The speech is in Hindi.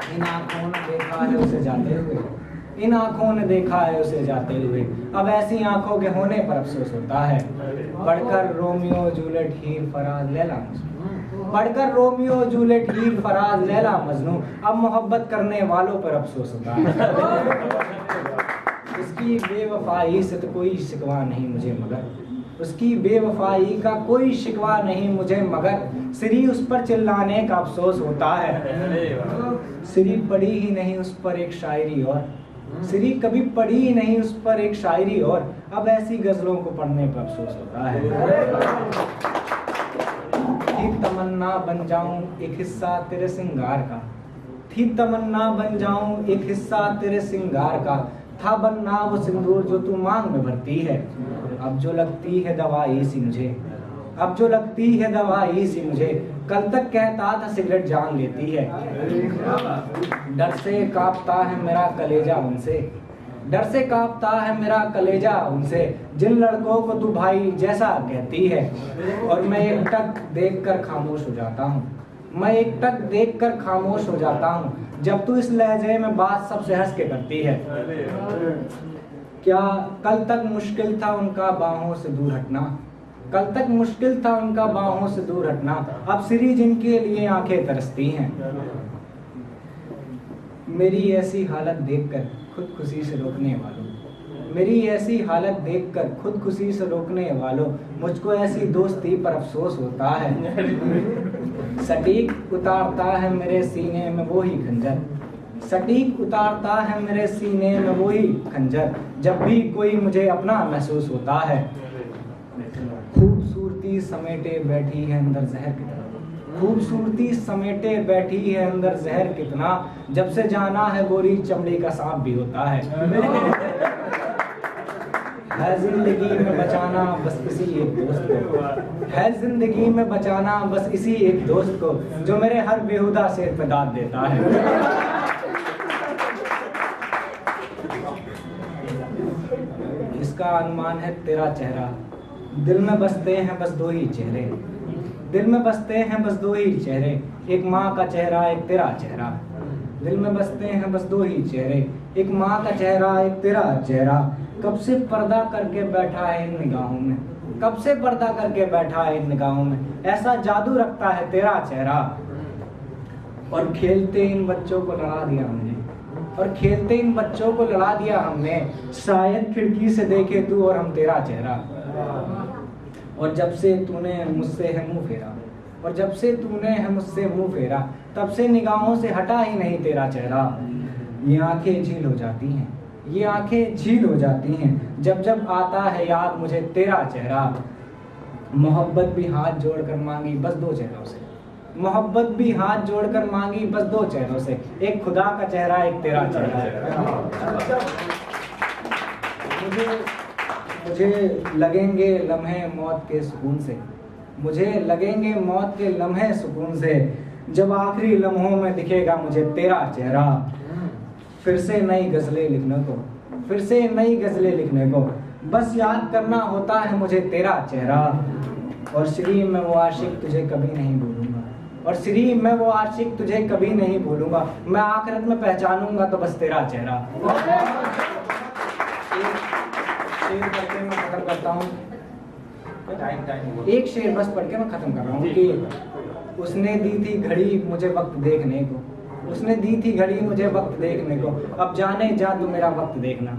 इन आँखों ने देखा है उसे जाते हुए, इन आँखों ने देखा है उसे जाते हुए, अब ऐसी आँखों के होने पर अफसोस होता है। पढ़कर रोमियो जूलियट हीर फराज लैला मजनू, पढ़कर रोमियो जूलियट हीर फराज लैला मजनू, अब मोहब्बत करने वालों पर अफसोस होता है। उसकी बेवफाई से तो कोई शिकवा नहीं मुझे मगर, उसकी बेवफाई का कोई शिकवा नहीं मुझे मगर, सिरी उस पर चिल्लाने का अफसोस होता है। सिरी पढ़ी ही नहीं उस पर एक शायरी और, सिरी कभी पढ़ी ही नहीं उस पर एक शायरी और, अब ऐसी गजलों को पढ़ने पर अफसोस होता है। थी तमन्ना बन जाऊं एक हिस्सा तेरे सिंगार का, थी तमन्ना बन जाऊं एक हिस्सा तेरे सिंगार का, था बनना वो सिंदूर जो तू मांग में भरती है, अब जो लगती है दवाई सी मुझे, अब जो लगती है दवाई सी मुझे, कल तक कहता था सिगरेट जान लेती है। डर से कांपता है मेरा कलेजा उनसे, डर से कांपता है मेरा कलेजा उनसे, जिन लड़कों को तू भाई जैसा कहती है, और मैं एक टक देखकर खामोश हो जाता हूँ, मैं एक टक देखकर खामोश हो जाता हूँ, जब तू इस लहजे में बात सबसे हंस के करती है। क्या कल तक मुश्किल था उनका बाहों से दूर हटना, कल तक मुश्किल था उनका बाहों से दूर हटना, अब सिरी जिनके लिए आंखें तरसती हैं। मेरी ऐसी हालत देखकर खुद खुशी से रोकने वालों, मेरी ऐसी हालत देखकर खुद खुशी से रोकने वालों, मुझको ऐसी दोस्ती पर अफसोस होता है। सटीक उतारता है मेरे सीने में वो ही खंजर, सटीक उतारता है मेरे सीने में वो ही खंजर, जब भी कोई मुझे अपना महसूस होता है। खूबसूरती समेटे बैठी है अंदर जहर कितना, खूबसूरती समेटे बैठी है अंदर जहर कितना, जब से जाना है गोरी चमड़ी का सांप भी होता है। है जिंदगी में बचाना बस इसी एक दोस्त को, है जिंदगी में बचाना बस इसी एक दोस्त को, जो मेरे हर बेहुदा सिर पे दाद देता है। इसका अनुमान है तेरा चेहरा, दिल में बसते हैं बस दो ही चेहरे, दिल में बसते हैं बस दो ही चेहरे, एक माँ का चेहरा एक तेरा चेहरा, दिल में बसते हैं बस दो ही चेहरे, एक माँ का चेहरा एक तेरा चेहरा, कब से पर्दा करके बैठा है इन निगाहों में, कब से पर्दा करके बैठा है इन निगाहों में, ऐसा जादू रखता है तेरा चेहरा। और खेलते इन बच्चों को लड़ा दिया हमने, और खेलते इन बच्चों को लड़ा दिया हमने, शायद खिड़की से देखे तू और हम तेरा चेहरा। और जब से तूने मुझसे है मुंह फेरा, और जब से तूने है मुझसे मुंह फेरा, तब से निगाहों से हटा ही नहीं तेरा चेहरा। ये आंखें झील हो जाती हैं, ये आंखें झील हो जाती हैं, जब जब आता है याद मुझे तेरा चेहरा। मोहब्बत भी हाथ जोड़कर मांगी बस दो चेहरों से, मोहब्बत भी हाथ जोड़कर मांगी बस दो चेहरों से, एक खुदा का चेहरा एक तेरा चेहरा। मुझे लगेंगे लम्हे मौत के सुकून से, मुझे लगेंगे मौत के लम्हे सुकून से, जब आखिरी लम्हों में दिखेगा मुझे तेरा चेहरा। फिर से नई गजलें लिखने को, फिर से नई गजलें लिखने को, बस याद करना होता है मुझे तेरा चेहरा। और श्री मैं वो आशिक तुझे कभी नहीं भूलूंगा, और श्री मैं वो आशिक तुझे कभी नहीं भूलूंगा, मैं आखिरत में पहचानूंगा तो बस तेरा चेहरा। शेर पढ़ के मैं खत्म करता हूँ, एक शेर बस पढ़ के मैं खत्म कर रहा हूँ कि उसने दी थी घड़ी मुझे वक्त देखने को, उसने दी थी घड़ी मुझे वक्त देखने को, अब जाने जा तू मेरा वक्त देखना।